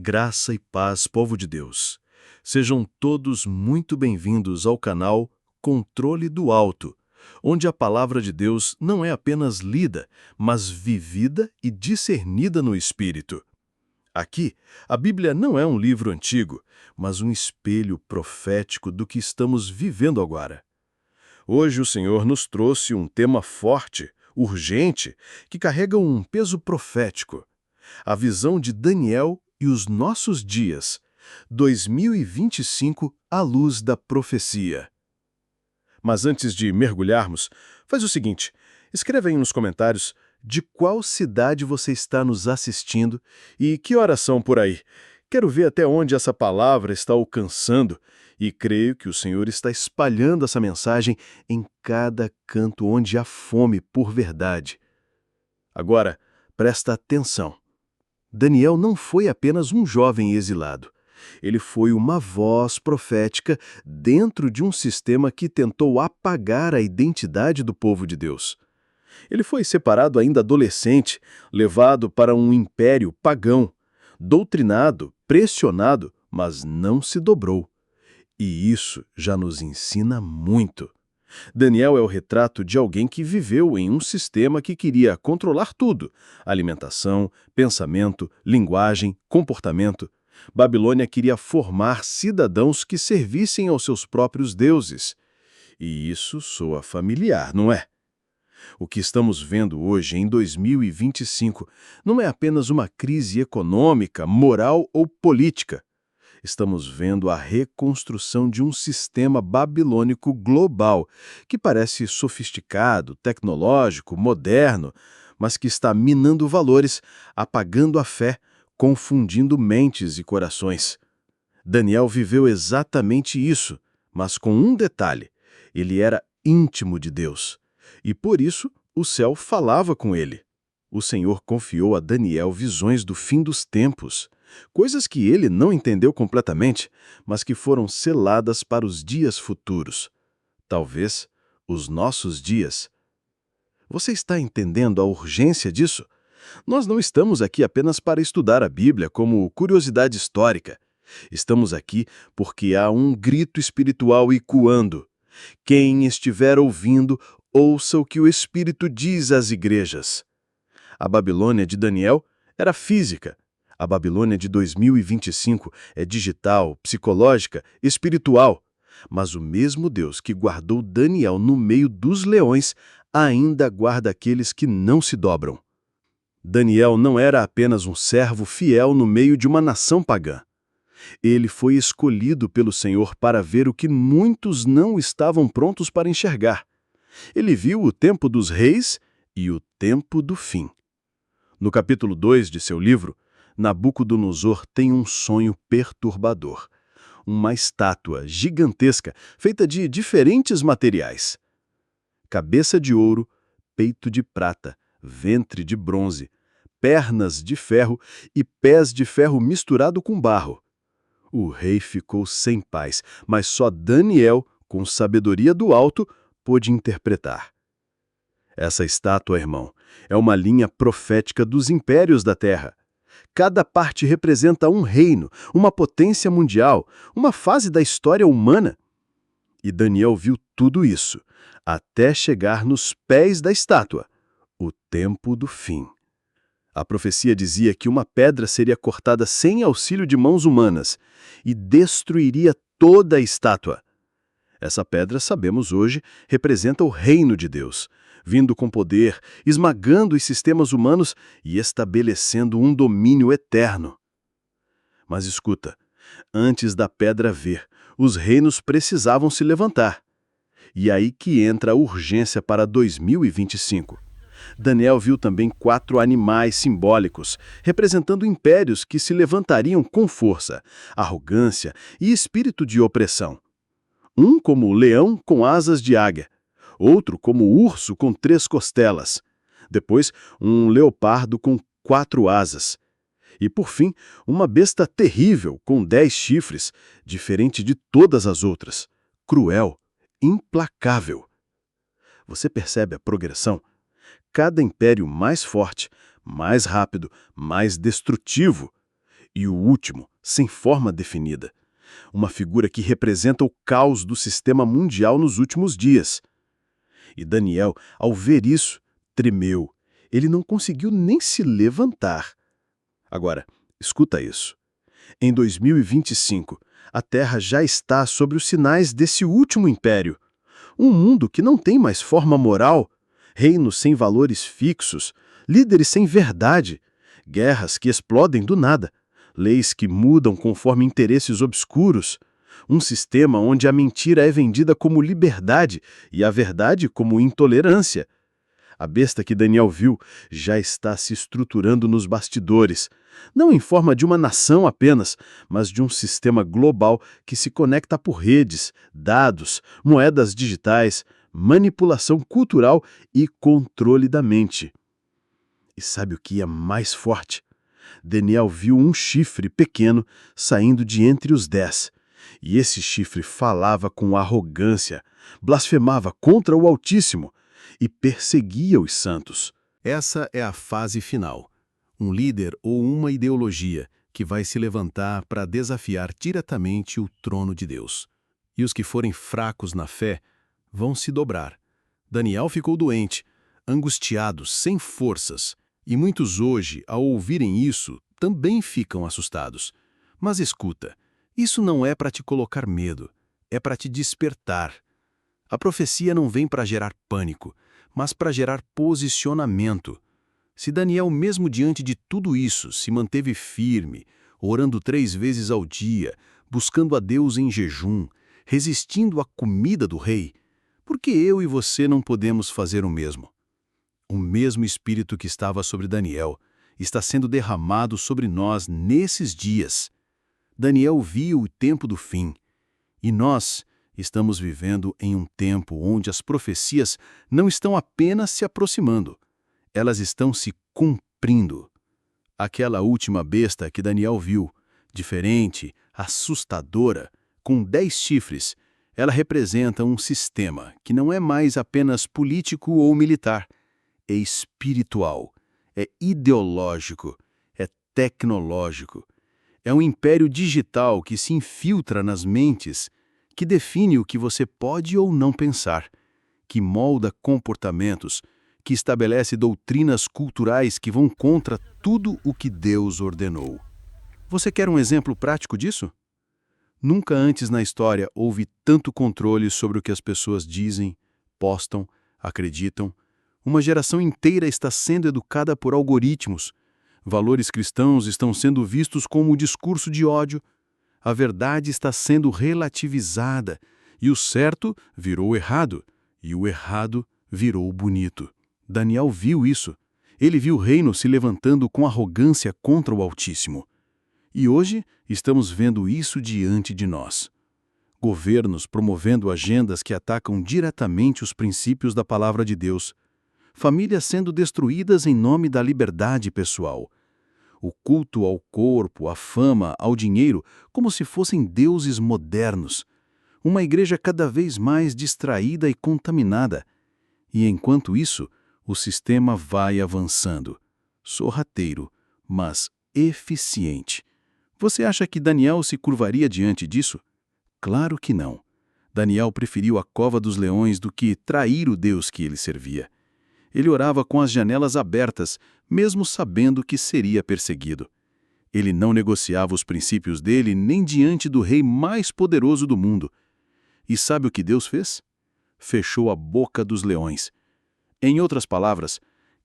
Graça e paz, povo de Deus. Sejam todos muito bem-vindos ao canal Controle do Alto, onde a palavra de Deus não é apenas lida, mas vivida e discernida no Espírito. Aqui, a Bíblia não é um livro antigo, mas um espelho profético do que estamos vivendo agora. Hoje o Senhor nos trouxe um tema forte, urgente, que carrega um peso profético. A visão de Daniel e os nossos dias, 2025 à luz da profecia. Mas antes de mergulharmos, faz o seguinte, escreva aí nos comentários de qual cidade você está nos assistindo e que horas são por aí. Quero ver até onde essa palavra está alcançando e creio que o Senhor está espalhando essa mensagem em cada canto onde há fome por verdade. Agora, presta atenção. Daniel não foi apenas um jovem exilado. Ele foi uma voz profética dentro de um sistema que tentou apagar a identidade do povo de Deus. Ele foi separado ainda adolescente, levado para um império pagão, doutrinado, pressionado, mas não se dobrou. E isso já nos ensina muito. Daniel é o retrato de alguém que viveu em um sistema que queria controlar tudo: alimentação, pensamento, linguagem, comportamento. Babilônia queria formar cidadãos que servissem aos seus próprios deuses. E isso soa familiar, não é? O que estamos vendo hoje, em 2025, não é apenas uma crise econômica, moral ou política. Estamos vendo a reconstrução de um sistema babilônico global, que parece sofisticado, tecnológico, moderno, mas que está minando valores, apagando a fé, confundindo mentes e corações. Daniel viveu exatamente isso, mas com um detalhe: ele era íntimo de Deus. E por isso o céu falava com ele. O Senhor confiou a Daniel visões do fim dos tempos, coisas que ele não entendeu completamente, mas que foram seladas para os dias futuros. Talvez os nossos dias. Você está entendendo a urgência disso? Nós não estamos aqui apenas para estudar a Bíblia como curiosidade histórica. Estamos aqui porque há um grito espiritual ecoando. Quem estiver ouvindo, ouça o que o Espírito diz às igrejas. A Babilônia de Daniel era física. A Babilônia de 2025 é digital, psicológica, espiritual. Mas o mesmo Deus que guardou Daniel no meio dos leões ainda guarda aqueles que não se dobram. Daniel não era apenas um servo fiel no meio de uma nação pagã. Ele foi escolhido pelo Senhor para ver o que muitos não estavam prontos para enxergar. Ele viu o tempo dos reis e o tempo do fim. No capítulo 2 de seu livro, Nabucodonosor tem um sonho perturbador. Uma estátua gigantesca feita de diferentes materiais. Cabeça de ouro, peito de prata, ventre de bronze, pernas de ferro e pés de ferro misturado com barro. O rei ficou sem paz, mas só Daniel, com sabedoria do alto, pôde interpretar. Essa estátua, irmão, é uma linha profética dos impérios da Terra. Cada parte representa um reino, uma potência mundial, uma fase da história humana. E Daniel viu tudo isso, até chegar nos pés da estátua, o tempo do fim. A profecia dizia que uma pedra seria cortada sem auxílio de mãos humanas e destruiria toda a estátua. Essa pedra, sabemos hoje, representa o reino de Deus, vindo com poder, esmagando os sistemas humanos e estabelecendo um domínio eterno. Mas escuta, antes da pedra vir, os reinos precisavam se levantar. E aí que entra a urgência para 2025. Daniel viu também 4 animais simbólicos, representando impérios que se levantariam com força, arrogância e espírito de opressão. Um como o leão com asas de águia, outro como o urso com 3 costelas, depois um leopardo com 4 asas, e por fim uma besta terrível com 10 chifres, diferente de todas as outras, cruel, implacável. Você percebe a progressão? Cada império mais forte, mais rápido, mais destrutivo. e o último, sem forma definida. Uma figura que representa o caos do sistema mundial nos últimos dias. E Daniel, ao ver isso, tremeu. Ele não conseguiu nem se levantar. Agora, escuta isso. Em 2025, a Terra já está sobre os sinais desse último império. Um mundo que não tem mais forma moral, reinos sem valores fixos, líderes sem verdade, guerras que explodem do nada, leis que mudam conforme interesses obscuros, um sistema onde a mentira é vendida como liberdade e a verdade como intolerância. A besta que Daniel viu já está se estruturando nos bastidores, não em forma de uma nação apenas, mas de um sistema global que se conecta por redes, dados, moedas digitais, manipulação cultural e controle da mente. E sabe o que é mais forte? Daniel viu um chifre pequeno saindo de entre os 10. E esse chifre falava com arrogância, blasfemava contra o Altíssimo e perseguia os santos. Essa é a fase final. Um líder ou uma ideologia que vai se levantar para desafiar diretamente o trono de Deus. E os que forem fracos na fé vão se dobrar. Daniel ficou doente, angustiado, sem forças. E muitos hoje, ao ouvirem isso, também ficam assustados. Mas escuta, isso não é para te colocar medo, é para te despertar. A profecia não vem para gerar pânico, mas para gerar posicionamento. Se Daniel, mesmo diante de tudo isso, se manteve firme, orando 3 vezes ao dia, buscando a Deus em jejum, resistindo à comida do rei, por que eu e você não podemos fazer o mesmo? O mesmo Espírito que estava sobre Daniel está sendo derramado sobre nós nesses dias. Daniel viu o tempo do fim, e nós estamos vivendo em um tempo onde as profecias não estão apenas se aproximando, elas estão se cumprindo. Aquela última besta que Daniel viu, diferente, assustadora, com 10 chifres, ela representa um sistema que não é mais apenas político ou militar, é espiritual, é ideológico, é tecnológico. É um império digital que se infiltra nas mentes, que define o que você pode ou não pensar, que molda comportamentos, que estabelece doutrinas culturais que vão contra tudo o que Deus ordenou. Você quer um exemplo prático disso? Nunca antes na história houve tanto controle sobre o que as pessoas dizem, postam, acreditam. Uma geração inteira está sendo educada por algoritmos. Valores cristãos estão sendo vistos como discurso de ódio. A verdade está sendo relativizada, e o certo virou errado, e o errado virou bonito. Daniel viu isso. Ele viu o reino se levantando com arrogância contra o Altíssimo. E hoje estamos vendo isso diante de nós. Governos promovendo agendas que atacam diretamente os princípios da palavra de Deus. Famílias sendo destruídas em nome da liberdade pessoal. O culto ao corpo, à fama, ao dinheiro, como se fossem deuses modernos. Uma igreja cada vez mais distraída e contaminada. E enquanto isso, o sistema vai avançando. Sorrateiro, mas eficiente. Você acha que Daniel se curvaria diante disso? Claro que não. Daniel preferiu a cova dos leões do que trair o Deus que ele servia. Ele orava com as janelas abertas, mesmo sabendo que seria perseguido. Ele não negociava os princípios dele nem diante do rei mais poderoso do mundo. E sabe o que Deus fez? Fechou a boca dos leões. Em outras palavras,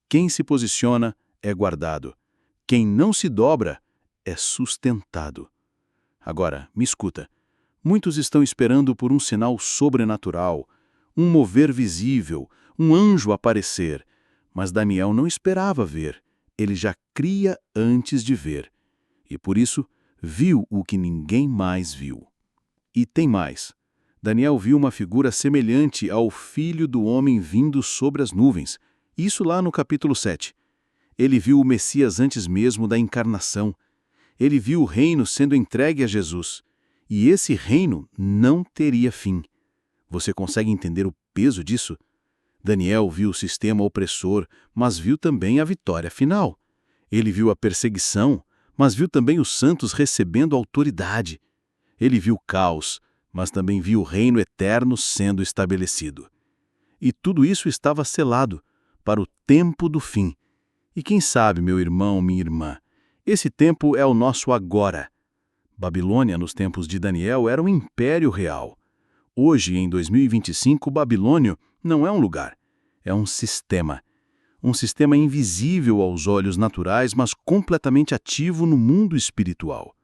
quem se posiciona é guardado. Quem não se dobra é sustentado. Agora, me escuta. Muitos estão esperando por um sinal sobrenatural, um mover visível, um anjo aparecer. Mas Daniel não esperava ver. Ele já cria antes de ver. E por isso, viu o que ninguém mais viu. E tem mais. Daniel viu uma figura semelhante ao Filho do Homem vindo sobre as nuvens. Isso lá no capítulo 7. Ele viu o Messias antes mesmo da encarnação. Ele viu o reino sendo entregue a Jesus. E esse reino não teria fim. Você consegue entender o peso disso? Daniel viu o sistema opressor, mas viu também a vitória final. Ele viu a perseguição, mas viu também os santos recebendo autoridade. Ele viu caos, mas também viu o reino eterno sendo estabelecido. E tudo isso estava selado para o tempo do fim. E quem sabe, meu irmão, minha irmã, esse tempo é o nosso agora. Babilônia, nos tempos de Daniel, era um império real. Hoje, em 2025, Babilônia não é um lugar, é um sistema. Um sistema invisível aos olhos naturais, mas completamente ativo no mundo espiritual.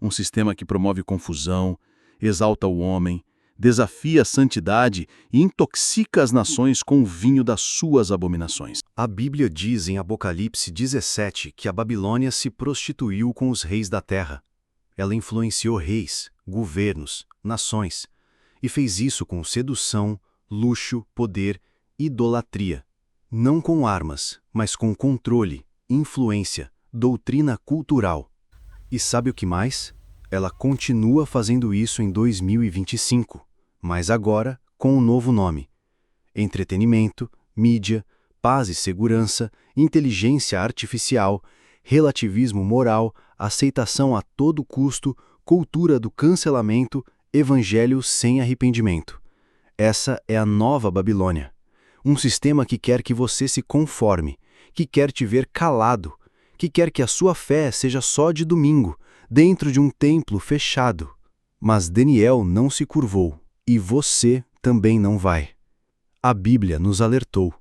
Um sistema que promove confusão, exalta o homem, desafia a santidade e intoxica as nações com o vinho das suas abominações. A Bíblia diz em Apocalipse 17 que a Babilônia se prostituiu com os reis da terra. Ela influenciou reis, governos, nações, e fez isso com sedução, luxo, poder, idolatria. Não com armas, mas com controle, influência, doutrina cultural. E sabe o que mais? Ela continua fazendo isso em 2025, mas agora com um novo nome: entretenimento, mídia, paz e segurança, inteligência artificial, relativismo moral, aceitação a todo custo, cultura do cancelamento, evangelho sem arrependimento. Essa é a nova Babilônia. Um sistema que quer que você se conforme, que quer te ver calado, que quer que a sua fé seja só de domingo, dentro de um templo fechado. Mas Daniel não se curvou, e você também não vai. A Bíblia nos alertou: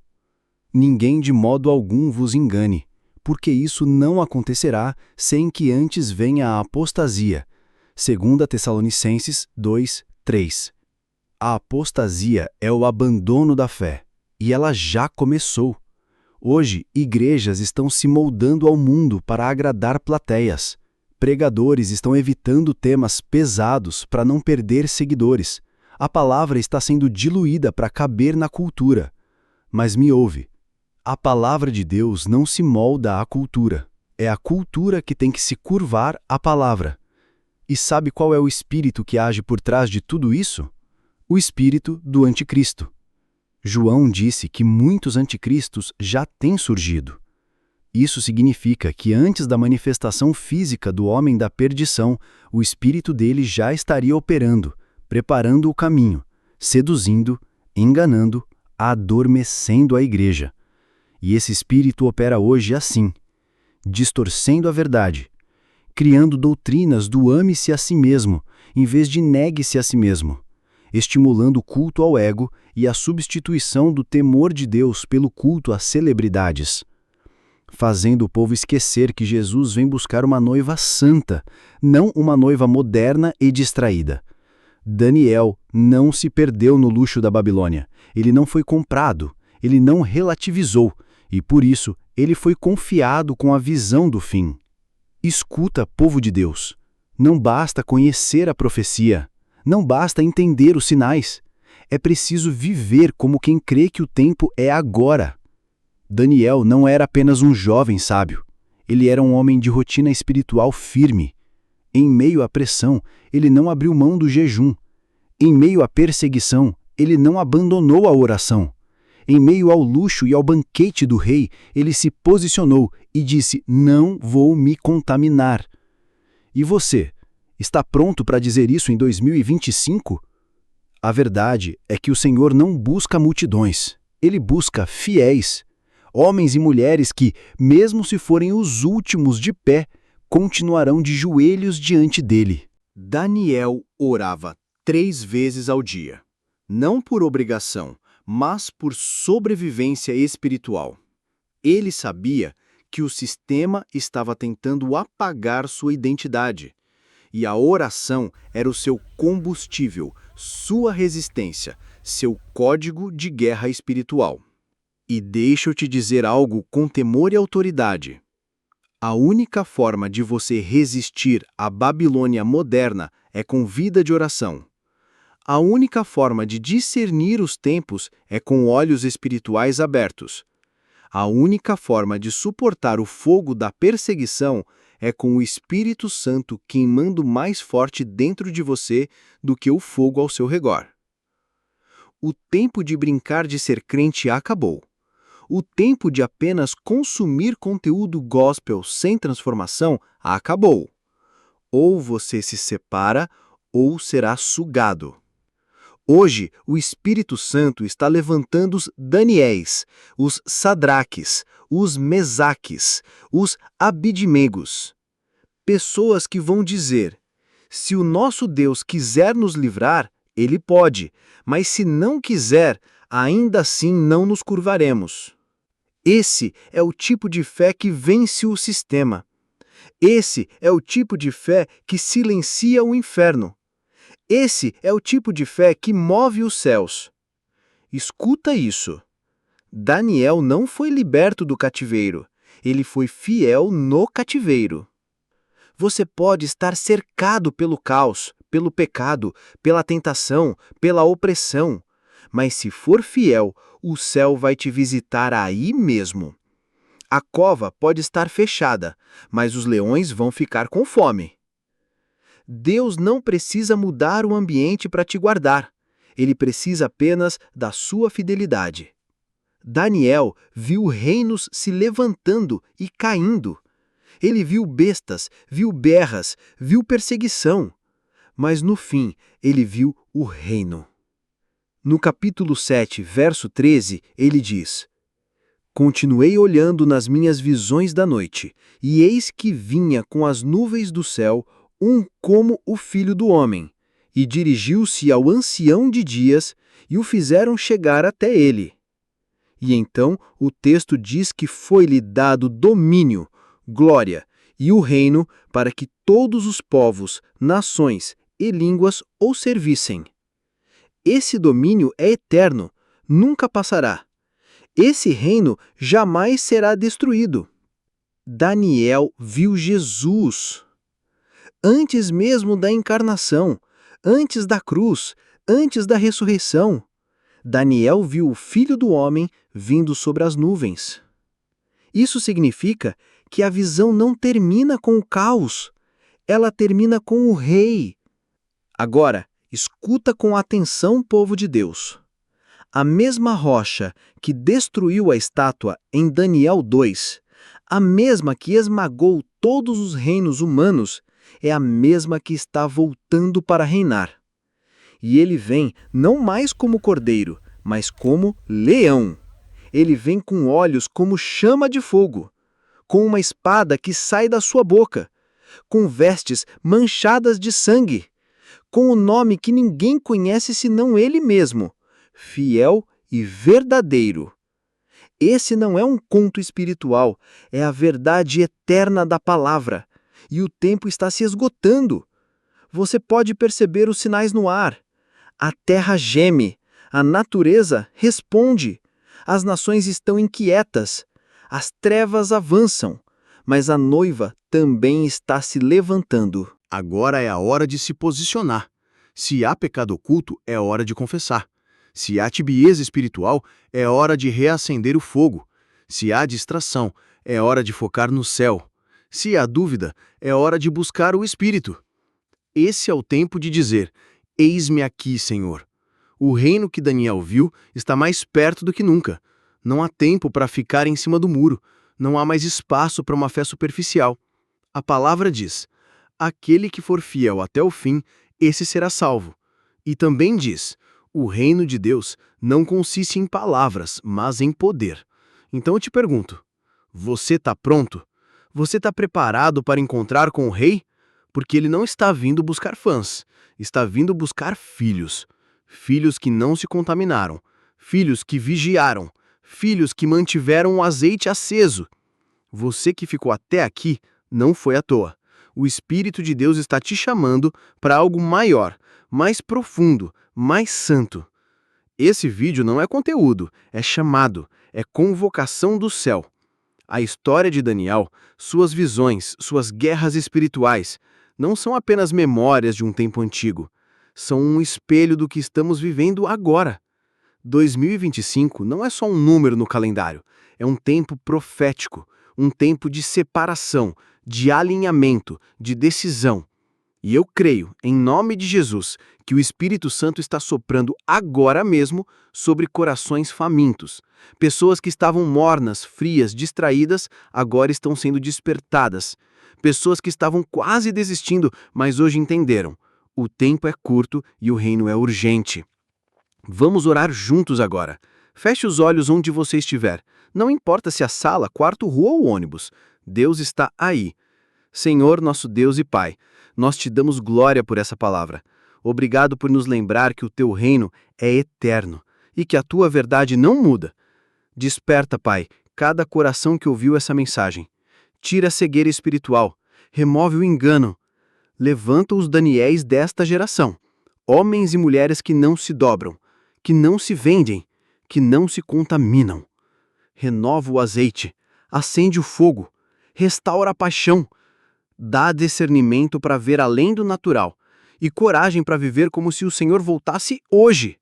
ninguém de modo algum vos engane, porque isso não acontecerá sem que antes venha a apostasia. 2 Tessalonicenses 2:3. A apostasia é o abandono da fé, e ela já começou. Hoje, igrejas estão se moldando ao mundo para agradar plateias. Pregadores estão evitando temas pesados para não perder seguidores. A palavra está sendo diluída para caber na cultura. Mas me ouve, a palavra de Deus não se molda à cultura. É a cultura que tem que se curvar à palavra. E sabe qual é o espírito que age por trás de tudo isso? O espírito do anticristo. João disse que muitos anticristos já têm surgido. Isso significa que antes da manifestação física do homem da perdição, o espírito dele já estaria operando, preparando o caminho, seduzindo, enganando, adormecendo a igreja. E esse espírito opera hoje assim, distorcendo a verdade, criando doutrinas do ame-se a si mesmo, em vez de negue-se a si mesmo, estimulando o culto ao ego e a substituição do temor de Deus pelo culto às celebridades, fazendo o povo esquecer que Jesus vem buscar uma noiva santa, não uma noiva moderna e distraída. Daniel não se perdeu no luxo da Babilônia. Ele não foi comprado, ele não relativizou, e por isso ele foi confiado com a visão do fim. Escuta, povo de Deus. Não basta conhecer a profecia, não basta entender os sinais. É preciso viver como quem crê que o tempo é agora. Daniel não era apenas um jovem sábio. Ele era um homem de rotina espiritual firme. Em meio à pressão, ele não abriu mão do jejum. Em meio à perseguição, ele não abandonou a oração. Em meio ao luxo e ao banquete do rei, ele se posicionou e disse: não vou me contaminar. E você, está pronto para dizer isso em 2025? A verdade é que o Senhor não busca multidões, ele busca fiéis. Homens e mulheres que, mesmo se forem os últimos de pé, continuarão de joelhos diante dele. Daniel orava 3 vezes ao dia, não por obrigação, mas por sobrevivência espiritual. Ele sabia que o sistema estava tentando apagar sua identidade, e a oração era o seu combustível, sua resistência, seu código de guerra espiritual. E deixa eu te dizer algo com temor e autoridade. A única forma de você resistir à Babilônia moderna é com vida de oração. A única forma de discernir os tempos é com olhos espirituais abertos. A única forma de suportar o fogo da perseguição é com o Espírito Santo queimando mais forte dentro de você do que o fogo ao seu redor. O tempo de brincar de ser crente acabou. O tempo de apenas consumir conteúdo gospel sem transformação acabou. Ou você se separa, ou será sugado. Hoje, o Espírito Santo está levantando os Daniéis, os Sadraques, os Mesaques, os Abidimegos. Pessoas que vão dizer: se o nosso Deus quiser nos livrar, Ele pode, mas se não quiser, ainda assim não nos curvaremos. Esse é o tipo de fé que vence o sistema. Esse é o tipo de fé que silencia o inferno. Esse é o tipo de fé que move os céus. Escuta isso. Daniel não foi liberto do cativeiro. Ele foi fiel no cativeiro. Você pode estar cercado pelo caos, pelo pecado, pela tentação, pela opressão. Mas se for fiel, o céu vai te visitar aí mesmo. A cova pode estar fechada, mas os leões vão ficar com fome. Deus não precisa mudar o ambiente para te guardar. Ele precisa apenas da sua fidelidade. Daniel viu reinos se levantando e caindo. Ele viu bestas, viu berras, viu perseguição. Mas no fim, ele viu o reino. No capítulo 7, verso 13, ele diz: continuei olhando nas minhas visões da noite, e eis que vinha com as nuvens do céu um como o Filho do Homem, e dirigiu-se ao ancião de dias, e o fizeram chegar até ele. E então o texto diz que foi-lhe dado domínio, glória e o reino para que todos os povos, nações e línguas o servissem. Esse domínio é eterno, nunca passará. Esse reino jamais será destruído. Daniel viu Jesus. Antes mesmo da encarnação, antes da cruz, antes da ressurreição, Daniel viu o Filho do Homem vindo sobre as nuvens. Isso significa que a visão não termina com o caos, ela termina com o Rei. Agora, escuta com atenção, povo de Deus. A mesma rocha que destruiu a estátua em Daniel 2, a mesma que esmagou todos os reinos humanos, é a mesma que está voltando para reinar. E ele vem não mais como cordeiro, mas como leão. Ele vem com olhos como chama de fogo, com uma espada que sai da sua boca, com vestes manchadas de sangue, com o nome que ninguém conhece senão ele mesmo, fiel e verdadeiro. Esse não é um conto espiritual, é a verdade eterna da palavra. E o tempo está se esgotando. Você pode perceber os sinais no ar. A terra geme, a natureza responde, as nações estão inquietas, as trevas avançam, mas a noiva também está se levantando. Agora é a hora de se posicionar. Se há pecado oculto, é hora de confessar. Se há tibieza espiritual, é hora de reacender o fogo. Se há distração, é hora de focar no céu. Se há dúvida, é hora de buscar o Espírito. Esse é o tempo de dizer: eis-me aqui, Senhor. O reino que Daniel viu está mais perto do que nunca. Não há tempo para ficar em cima do muro. Não há mais espaço para uma fé superficial. A palavra diz: aquele que for fiel até o fim, esse será salvo. E também diz: o reino de Deus não consiste em palavras, mas em poder. Então eu te pergunto, você está pronto? Você está preparado para encontrar com o Rei? Porque ele não está vindo buscar fãs, está vindo buscar filhos. Filhos que não se contaminaram, filhos que vigiaram, filhos que mantiveram o azeite aceso. Você que ficou até aqui não foi à toa. O Espírito de Deus está te chamando para algo maior, mais profundo, mais santo. Esse vídeo não é conteúdo, é chamado, é convocação do céu. A história de Daniel, suas visões, suas guerras espirituais, não são apenas memórias de um tempo antigo. São um espelho do que estamos vivendo agora. 2025 não é só um número no calendário, é um tempo profético, um tempo de separação, de alinhamento, de decisão. E eu creio, em nome de Jesus, que o Espírito Santo está soprando agora mesmo sobre corações famintos. Pessoas que estavam mornas, frias, distraídas, agora estão sendo despertadas. Pessoas que estavam quase desistindo, mas hoje entenderam. O tempo é curto e o reino é urgente. Vamos orar juntos agora. Feche os olhos onde você estiver. Não importa se é sala, quarto, rua ou ônibus. Deus está aí. Senhor, nosso Deus e Pai, nós te damos glória por essa palavra. Obrigado por nos lembrar que o teu reino é eterno e que a tua verdade não muda. Desperta, Pai, cada coração que ouviu essa mensagem. Tira a cegueira espiritual, remove o engano. Levanta os Daniéis desta geração, homens e mulheres que não se dobram, que não se vendem, que não se contaminam. Renova o azeite, acende o fogo, restaura a paixão, dá discernimento para ver além do natural e coragem para viver como se o Senhor voltasse hoje.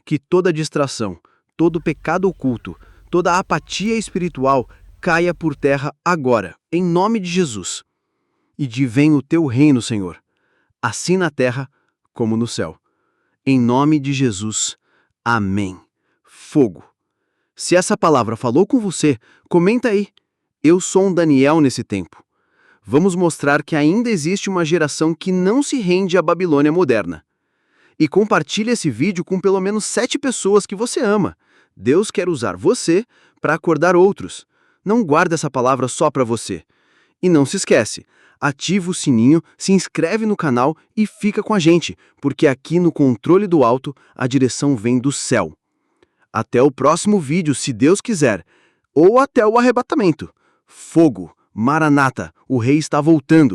Que toda distração, todo pecado oculto, toda apatia espiritual caia por terra agora, em nome de Jesus. E de venha o teu reino, Senhor, assim na terra como no céu. Em nome de Jesus. Amém. Fogo. Se essa palavra falou com você, comenta aí. Eu sou um Daniel nesse tempo. Vamos mostrar que ainda existe uma geração que não se rende à Babilônia moderna. E compartilhe esse vídeo com pelo menos 7 pessoas que você ama. Deus quer usar você para acordar outros. Não guarde essa palavra só para você. E não se esquece, ativa o sininho, se inscreve no canal e fica com a gente, porque aqui no Controle do Alto a direção vem do céu. Até o próximo vídeo, se Deus quiser, ou até o arrebatamento. Fogo, Maranata, o rei está voltando.